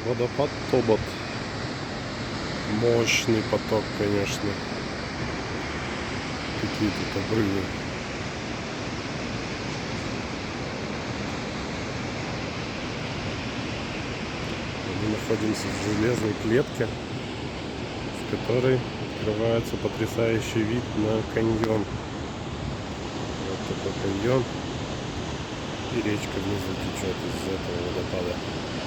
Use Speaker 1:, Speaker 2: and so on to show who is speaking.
Speaker 1: Водопад Тобот. Мощный поток, конечно. Какие тут обрывы. Мы находимся в железной клетке, с которой открывается потрясающий вид на каньон. Вот такой каньон. И речка внизу течет из этого водопада.